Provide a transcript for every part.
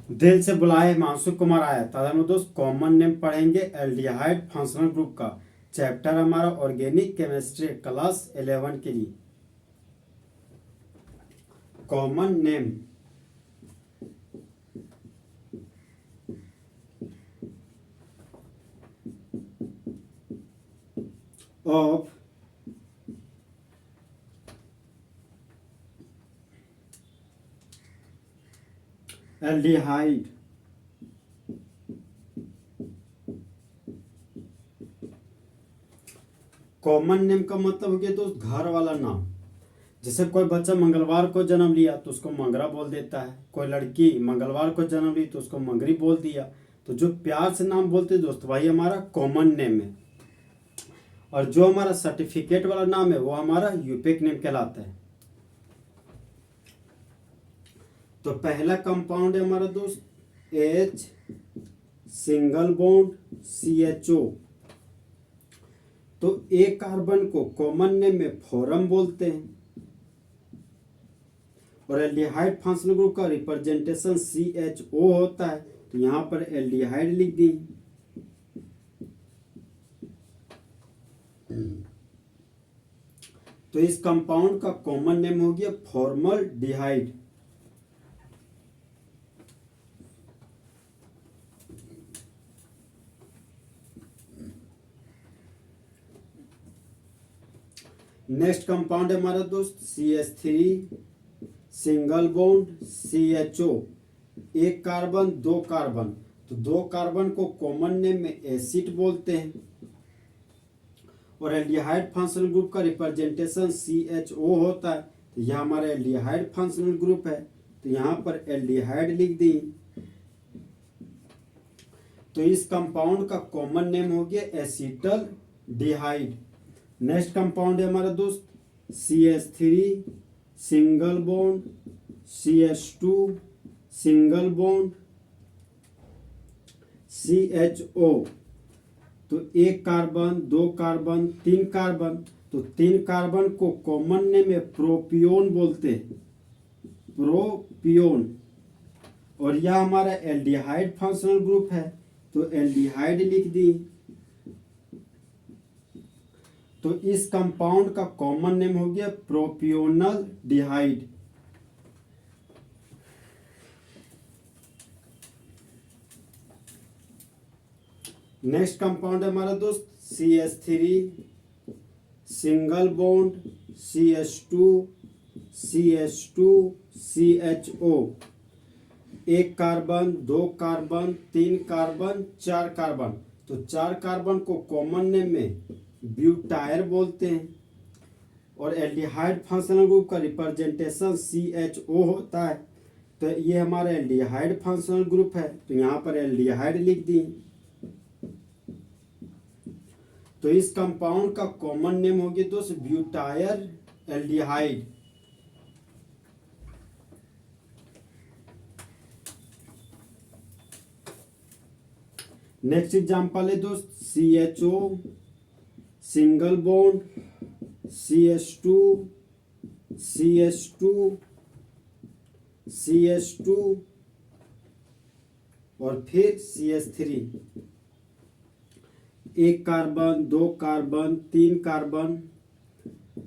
दिल से बुलाए मानसू कुमार आया। तदनु दोस्त कॉमन नेम पढ़ेंगे एल्डिहाइड फंक्शनल ग्रुप का। चैप्टर हमारा ऑर्गेनिक केमिस्ट्री क्लास 11 के लिए। Common name of aldehyde common name का मतलब हो गया दोस्त घर वाला नाम। जैसे कोई बच्चा मंगलवार को जन्म लिया तो उसको मंगरा बोल देता है, कोई लड़की मंगलवार को जन्म ली तो उसको मंगरी बोल दिया। तो जो प्यार से नाम बोलते हैं दोस्त वही हमारा कॉमन नेम है। और जो हमारा सर्टिफिकेट वाला नाम है वो हमारा यूपिक नेम कहलाता है। तो पहला कंपाउंड है हमारा दोस्त H सिंगल बॉन्ड CHO। तो एक कार्बन को कॉमन नेम में फोरम बोलते हैं। और एल्डिहाइड फंक्शनल ग्रुप का रिप्रेजेंटेशन CHO होता है, तो यहां पर एल्डिहाइड लिख दी। तो इस कंपाउंड का कॉमन नेम हो गया फॉर्मलडिहाइड। नेक्स्ट कंपाउंड है हमारा दोस्त CH3 सिंगल बॉन्ड CHO। एक कार्बन दो कार्बन, तो दो कार्बन को कॉमन नेम में एसिड बोलते हैं। और एल्डिहाइड फंक्शनल ग्रुप का रिप्रेजेंटेशन CHO होता है, तो यह हमारा एल्डिहाइड फंक्शनल ग्रुप है, तो यहां पर एल्डिहाइड लिख दी। तो इस कंपाउंड का कॉमन नेम हो गया एसिटल डिहाइड। नेक्स्ट कंपाउंड है हमारा दोस्त CH3 single bond CH2 single bond CHO। तो एक कार्बन दो कार्बन तीन कार्बन, तो तीन कार्बन को कॉमन नेम में प्रोपियोन बोलते हैं, प्रोपियोन। और यह हमारा एल्डिहाइड फंक्शनल ग्रुप है, तो एल्डिहाइड लिख दी। तो इस कंपाउंड का कॉमन नेम हो गया प्रोपियोनल डिहाइड। नेक्स्ट कंपाउंड है हमारा दोस्त CH3 single bond CH2 CHO। एक कार्बन दो कार्बन तीन कार्बन चार कार्बन, तो चार कार्बन को कॉमन नेम में ब्यूटायर बोलते हैं। और एल्डिहाइड फंक्शनल ग्रुप का रिप्रेजेंटेशन CHO होता है, तो ये हमारा एल्डिहाइड फंक्शनल ग्रुप है, तो यहां पर एल्डिहाइड लिख दी। तो इस कंपाउंड का कॉमन नेम हो गया दोस्त ब्यूटायर एल्डिहाइड। नेक्स्ट एग्जांपल है दोस्त CHO सिंगल बॉन्ड CH2 और फिर CH3। एक कार्बन दो कार्बन तीन कार्बन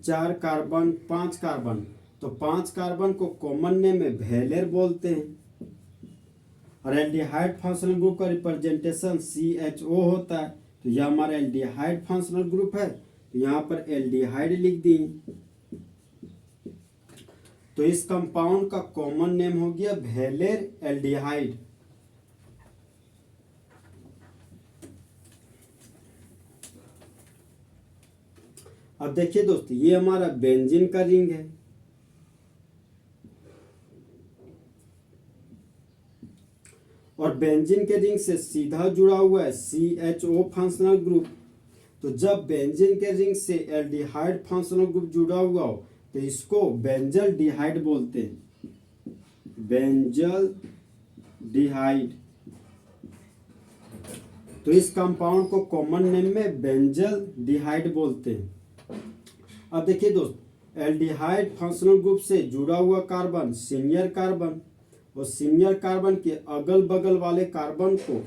चार कार्बन पांच कार्बन, तो पांच कार्बन को कॉमन नेम में वेलेर बोलते हैं। और एल्डिहाइड फंक्शनल ग्रुप का रिप्रेजेंटेशन CHO होता है, तो यह हमारा एल्डिहाइड फंक्शनल ग्रुप है, तो यहां पर एल्डिहाइड लिख दी। तो इस कंपाउंड का कॉमन नेम हो गया वेलेर एल्डिहाइड। अब देखिए दोस्तों, ये हमारा बेंजीन का रिंग है। और बेंजीन के रिंग से सीधा जुड़ा हुआ है CHO फंक्शनल ग्रुप। तो जब बेंजीन के रिंग से एल्डिहाइड फंक्शनल ग्रुप जुड़ा हुआ हो तो इसको बेंजल डिहाइड बोलते हैं, बेंजल डिहाइड। तो इस कंपाउंड को कॉमन नेम में बेंजल डिहाइड बोलते हैं। अब देखिए दोस्त, एल्डिहाइड फंक्शनल ग्रुप से जुड़ा हुआ कार्बन सीनियर कार्बन, और सीनियर कार्बन के अगल बगल वाले कार्बन को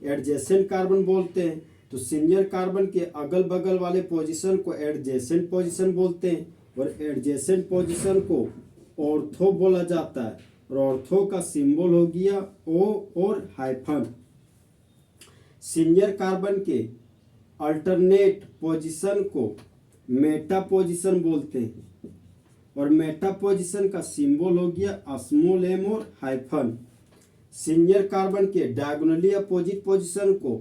एडजेसेंट कार्बन बोलते हैं। तो सीनियर कार्बन के अगल बगल वाले पोजीशन को एडजेसेंट पोजीशन बोलते हैं और एडजेसेंट पोजीशन को ऑर्थो बोला जाता है और ऑर्थो का सिंबल हो गया ओ और हाइफन। सीनियर कार्बन के अल्टरनेट पोजीशन को मेटा पोजीशन बोलते हैं और मेटा पोजीशन का सिंबल हो गया स्मॉल एम और हाइफन। सीनियर कार्बन के डायगोनली अपोजिट पोजीशन को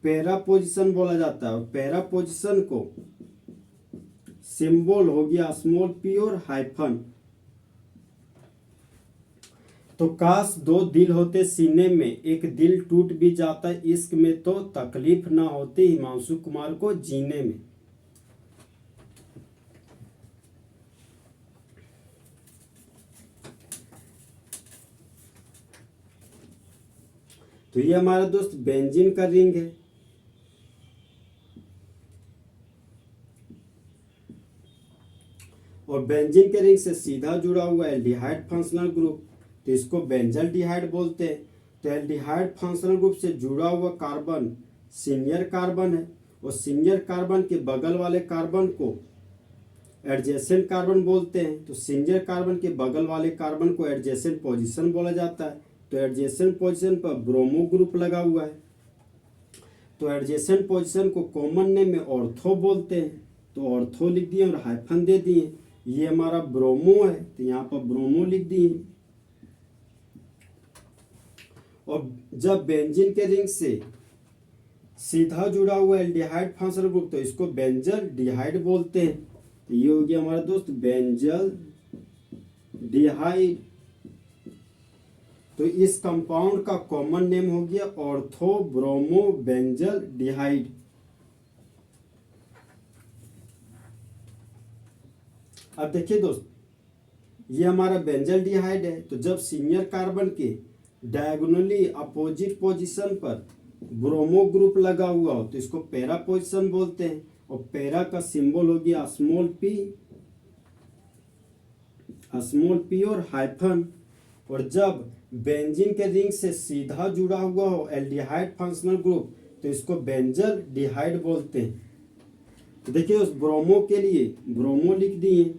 पैरा पोजीशन बोला जाता है और पैरा पोजीशन को सिंबल हो गया स्मॉल पी और हाइफन। तो काश दो दिल होते सीने में, एक दिल टूट भी जाता इश्क में, तो तकलीफ ना होती हिमांशु कुमार को जीने में। तो ये हमारा दोस्त बेंजीन का रिंग है। और बेंजीन के रिंग से सीधा जुड़ा हुआ एल्डिहाइड फंक्शनल ग्रुप, तो इसको बेंजल्डिहाइड बोलते हैं। तो एल्डिहाइड फंक्शनल ग्रुप से जुड़ा हुआ कार्बन सीनियर कार्बन है और सीनियर कार्बन के बगल वाले कार्बन को एडजेसेंट कार्बन बोलते हैं। तो सीनियर कार्बन के बगल वाले कार्बन को एडजेसेंट पोजीशन बोला जाता है। तो एडजेसेंट पोजीशन पर ब्रोमो ग्रुप लगा हुआ है। तो एडजेसेंट पोजीशन को कॉमन नेम में ऑर्थो बोलते हैं। तो ऑर्थो लिख दिए और हाइफन दे दिए। ये हमारा ब्रोमो है तो यहाँ पर ब्रोमो लिख दिए। और जब बेंजीन के रिंग से सीधा जुड़ा हुआ एल्डिहाइड फंक्शनल ग्रुप, तो इसको बेंजल डिहाइड बोलते हैं। तो ये हो गया हमारा दोस्त बेंजल डिहाइड। तो इस कंपाउंड का कॉमन नेम हो गया ऑर्थो ब्रोमो बेंजल डिहाइड। अब देखिए दोस्त, ये हमारा बेंजल डिहाइड है। तो जब सीनियर कार्बन के डायगोनली अपोजिट पोजीशन पर ब्रोमो ग्रुप लगा हुआ हो, तो इसको पैरा पोजीशन बोलते हैं और पैरा का सिंबल हो गया स्मॉल पी और हाइफन। और जब बेंजीन के रिंग से सीधा जुड़ा हुआ हो एल्डिहाइड फंक्शनल ग्रुप, तो इसको बेंजल डिहाइड बोलते हैं। तो देखिए उस ब्रोमो के लिए ब्रोमो लिख दिए।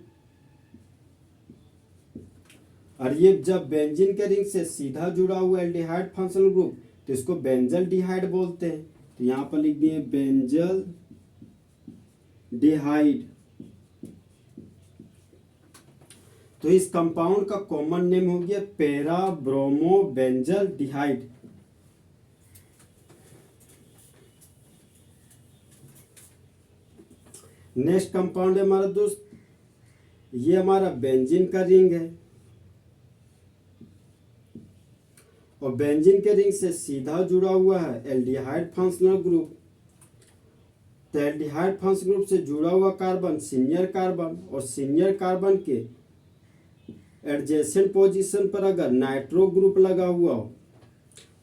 और ये जब बेंजीन के रिंग से सीधा जुड़ा हुआ एल्डिहाइड फंक्शनल ग्रुप, तो इसको बेंजल डिहाइड बोलते हैं। तो यहां पर लिख दिए बेंजल डिहाइड। तो इस कंपाउंड का कॉमन नेम हो गया para bromo benzaldehyde. Next compound है हमारा दोस्त, ये हमारा बेंजीन का रिंग है और बेंजीन के रिंग से सीधा जुड़ा हुआ है एल्डिहाइड फंक्शनल ग्रुप। तो एल्डिहाइड फंक्शनल ग्रुप से जुड़ा हुआ कार्बन सीनियर कार्बन और सीनियर कार्बन के एडजेसेंट पोजीशन पर अगर नाइट्रो ग्रुप लगा हुआ हो,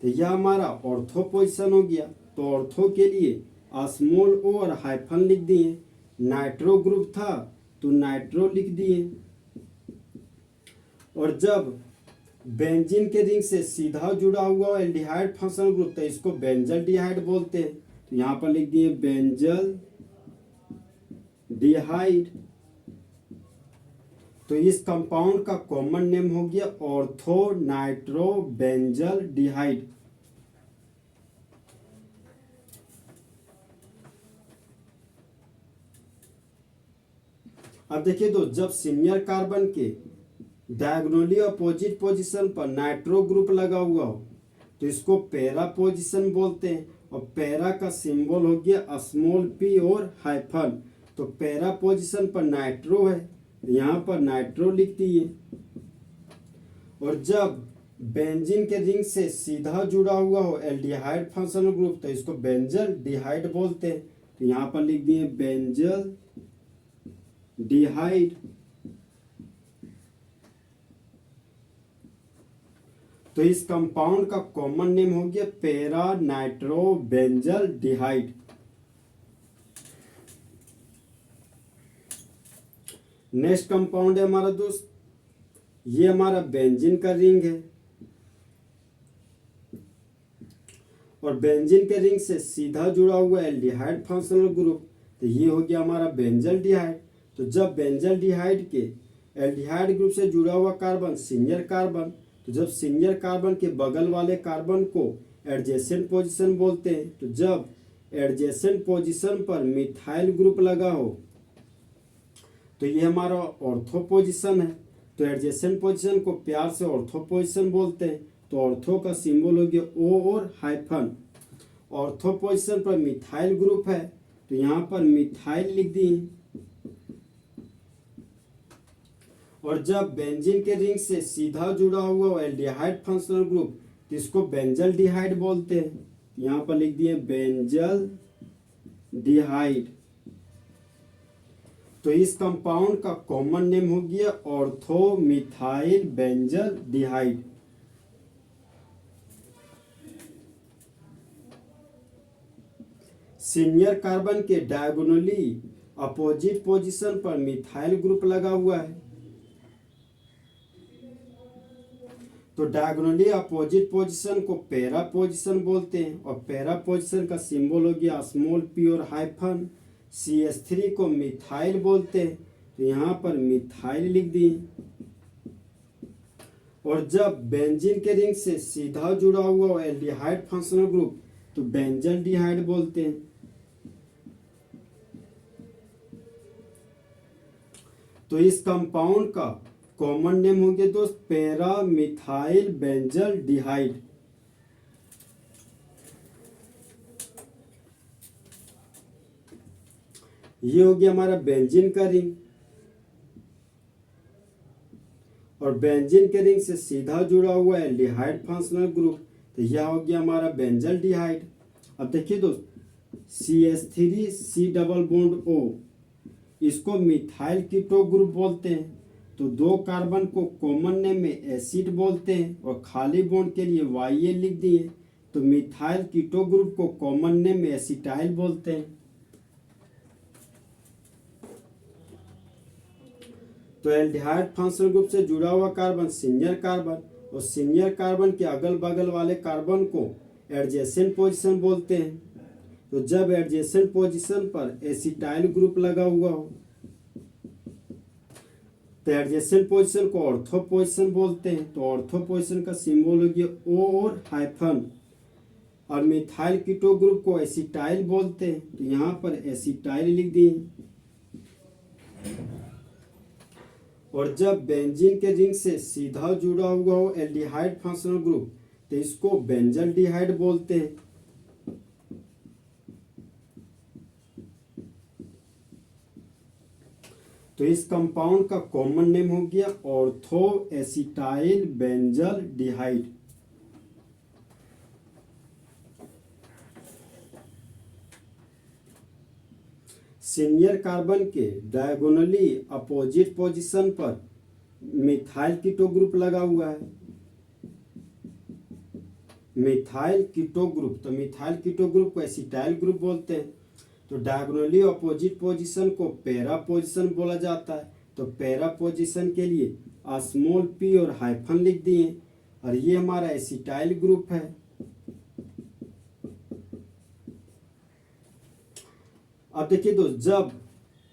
तो यह हमारा ऑर्थो पोजीशन हो गया। तो ऑर्थो के लिए स्मॉल ओ और हाइफन लिख दिए। नाइट्रो ग्रुप था तो नाइट्रो लिख दिए। और जब बेंजीन के रिंग से सीधा जुड़ा हुआ एल्डिहाइड फंक्शनल ग्रुप, तो इसको बेंजल डिहाइड बोलते हैं। तो यहां पर लिख दिए बेंजल डिहाइड। तो इस कंपाउंड का कॉमन नेम हो गया ऑर्थो नाइट्रो बेंजल डिहाइड। अब देखिए दोस्त, जब सीनियर कार्बन के डायगोनली अपोजिट पोजीशन पर नाइट्रो ग्रुप लगा हुआ हो, तो इसको पैरा पोजीशन बोलते हैं और पैरा का सिंबल हो गया स्मॉल पी और हाइफन। तो पैरा पोजीशन पर नाइट्रो है, यहां पर नाइट्रो लिख दिए। और जब बेंजीन के रिंग से सीधा जुड़ा हुआ हो एल्डिहाइड फंक्शनल ग्रुप, तो इसको बेंजल डिहाइड बोलते हैं। तो यहां पर लिख दिए बेंजल डिहाइड। तो इस कंपाउंड का कॉमन नेम हो गया para nitro benzaldehyde. Next compound है हमारा दोस्त ये हमारा बेंजीन का रिंग है और बेंजीन के रिंग से सीधा जुड़ा हुआ एल्डिहाइड फंक्शनल ग्रुप, तो ये हो गया हमारा बेंजल्डिहाइड। तो जब बेंजल्डिहाइड के एल्डिहाइड ग्रुप से जुड़ा हुआ कार्बन सीनियर कार्बन, तो जब सीनियर कार्बन के बगल वाले कार्बन को एडजेसेंट पोजीशन बोलते हैं। तो जब एडजेसेंट पोजीशन पर मिथाइल ग्रुप लगा हो तो ये हमारा ऑर्थो पोजीशन है। तो एडजेसेंट पोजीशन को प्यार से ऑर्थो पोजीशन बोलते हैं। तो ऑर्थो का सिंबल हो गया ओ और हाइफन। ऑर्थो पोजीशन पर मिथाइल ग्रुप है तो यहाँ पर मिथाइल लिख दिए। और जब बेंजीन के रिंग से सीधा जुड़ा हुआ एल्डिहाइड फंक्शनल ग्रुप, तो इसको बेंजल्डिहाइड बोलते हैं। यहाँ पर लिख दिए बेंजल्डिहाइड। तो इस कंपाउंड का कॉमन नेम हो गया ortho methyl benzaldehyde. Senior carbon के डायगोनली अपोजिट पोजीशन पर मिथाइल ग्रुप लगा हुआ है। तो डायगोनली अपोजिट पोजीशन को पैरा पोजीशन बोलते हैं और पैरा पोजीशन का सिंबल हो गया स्मॉल पी और हाइफन। CH3 को मिथाइल बोलते हैं तो यहाँ पर मिथाइल लिख दिए। और जब बेंजीन के रिंग से सीधा जुड़ा हुआ एल्डिहाइड फंक्शनल ग्रुप, तो बेंजल्डिहाइड बोलते हैं। तो इस कंपाउंड का कॉमन नेम हो गया दोस्त पैरा मिथाइल बेंजल्डिहाइड। ये हो गया हमारा बेंजीन का रिंग और बेंजीन के रिंग से सीधा जुड़ा हुआ एल्डिहाइड फंक्शनल ग्रुप, तो यह हो गया हमारा बेंजल्डिहाइड। अब देखिए दोस्त CH3 C double bond O, इसको मिथाइल कीटो ग्रुप बोलते हैं। तो दो कार्बन को कॉमन नेम में एसिड बोलते हैं और खाली बॉन्ड के लिए YA लिख दिए। तो मिथाइल कीटो ग्रुप को कॉमन नेम में एसिटाइल बोलते हैं। तो एल्डिहाइड फंक्शनल ग्रुप से जुड़ा हुआ कार्बन सीनियर कार्बन और सीनियर कार्बन के अगल बगल वाले कार्बन को एडजेसेंट पोजीशन बोलते हैं। तो जब एडजेसेंट पोजीशन पर एसिटाइल ग्रुप लगा हुआ हो तो एडजेसेंट पोजीशन को ऑर्थो पोजीशन बोलते हैं। तो ऑर्थो पोजीशन का सिंबल हो गया O और हाइफन। और मिथाइल कीटो ग्रुप को एसिटाइल बोलते हैं तो यहाँ पर एसिटाइल लिख दिए। और जब बेंजीन के रिंग से सीधा जुड़ा हुआ हो एल्डिहाइड फंक्शनल ग्रुप, तो इसको बेंजल्डिहाइड बोलते हैं। तो इस कंपाउंड का कॉमन नेम हो गया ortho acetyl benzaldehyde. Senior carbon के डायगोनली अपोजिट पोजीशन पर मिथाइल कीटो ग्रुप लगा हुआ है। मिथाइल कीटो ग्रुप, तो मिथाइल कीटो ग्रुप को एसिटाइल ग्रुप बोलते हैं। तो डायगोनली अपोजिट पोजीशन को पैरा पोजीशन बोला जाता है। तो पैरा पोजीशन के लिए स्मॉल p और हाइफन लिख दिए और ये हमारा एसिटाइल ग्रुप है। अब देखिए दोस्त जब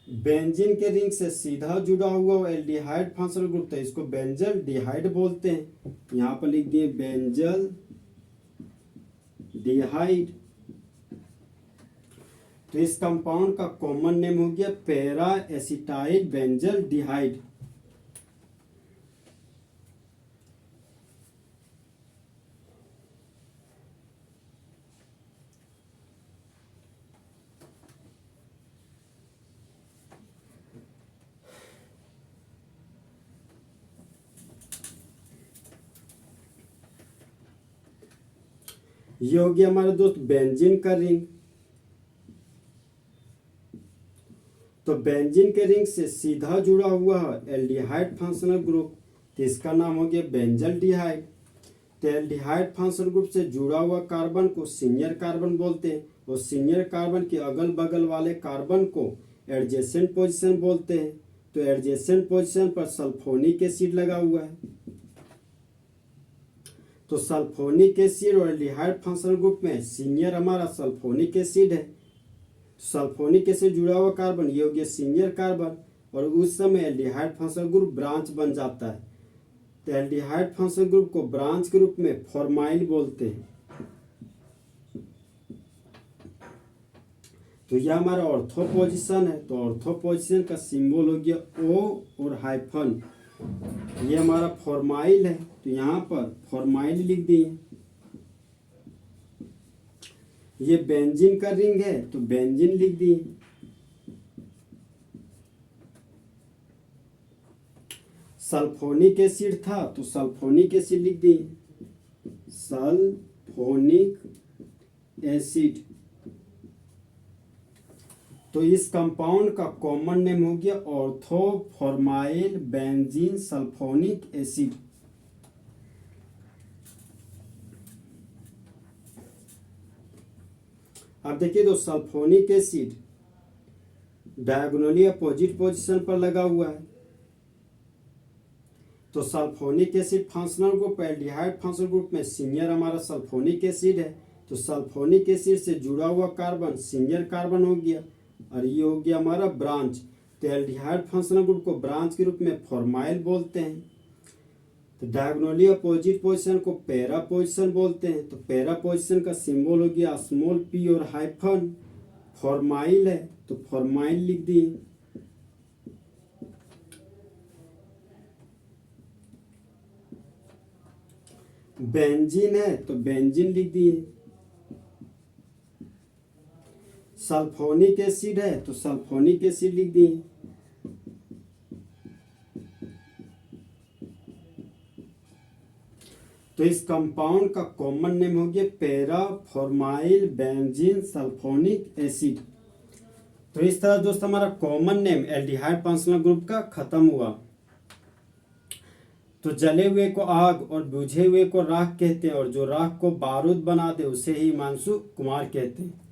बेंजीन के रिंग से सीधा जुड़ा हुआ एल्डिहाइड फंक्शनल ग्रुप था, इसको बेंजल्डिहाइड बोलते हैं। यहाँ पर लिख दिए बेंजल्डिहाइड। तो इस कंपाउंड का कॉमन नेम हो गया पैरा एसिटाइल बेंजल्डिहाइड। ये हो गया हमारे दोस्त बेंजीन का रिंग। तो बेंजीन के रिंग से सीधा जुड़ा हुआ है एल्डिहाइड फंक्शनल ग्रुप, तो इसका नाम हो गया बेंजल्डिहाइड। तो एल्डिहाइड फंक्शनल ग्रुप से जुड़ा हुआ कार्बन को सीनियर कार्बन बोलते हैं और सीनियर कार्बन के अगल बगल वाले कार्बन को एडजेसेंट पोजीशन बोलते हैं। तो एडजेसेंट पोजीशन पर सल्फोनिक एसिड लगा हुआ है। तो सल्फोनिक एसिड और एल्डिहाइड फंक्शनल ग्रुप में सीनियर हमारा सल्फोनिक एसिड है। सल्फोनिक एसिड जुड़ा हुआ कार्बन ये हो गया सीनियर कार्बन, और उस समय एल्डिहाइड फंक्शनल ग्रुप ब्रांच बन जाता है। तो एल्डिहाइड फंक्शनल ग्रुप को ब्रांच के रूप में फॉर्माइल बोलते हैं। तो यह हमारा ऑर्थो पोजीशन है। तो ऑर्थो पोजीशन का सिंबल हो गया O और हाइफन, ये हमारा फॉर्माइल है। तो यहाँ पर फॉर्माइल लिख दिए। ये बेंजीन का रिंग है तो बेंजीन लिख दिए। सल्फोनिक एसिड था तो सल्फोनिक एसिड लिख दिए, सल्फोनिक एसिड। तो इस कंपाउंड का कॉमन नेम हो गया ortho formyl benzene sulphonic acid. अब देखिए तो sulphonic acid diagonally opposite position पर लगा हुआ है। तो sulphonic acid functional group aldehyde functional group में सीनियर हमारा सल्फोनिक एसिड है। तो सल्फोनिक एसिड से जुड़ा हुआ कार्बन सीनियर कार्बन हो गया, और ये हो गया हमारा ब्रांच। तो एल्डिहाइड फंक्शनल ग्रुप को ब्रांच के रूप में फॉर्माइल बोलते हैं। तो डायगोनली अपोजिट पोजीशन को पैरा पोजीशन बोलते हैं। तो पैरा पोजीशन का सिंबल हो गया स्मॉल p और हाइफन, फॉर्माइल है तो फॉर्माइल लिख दिए। बेंजीन है तो बेंजीन लिख दिए। सल्फोनिक एसिड है तो सल्फोनिक एसिड लिख दिए। तो इस कंपाउंड का कॉमन नेम हो गया para formyl benzene sulphonic acid. तो इस तरह दोस्त हमारा common name aldehyde functional group का खत्म हुआ। तो जले हुए को आग और बुझे हुए को राख कहते हैं, और जो राख को बारूद बना दे उसे ही हिमांशु कुमार कहते हैं।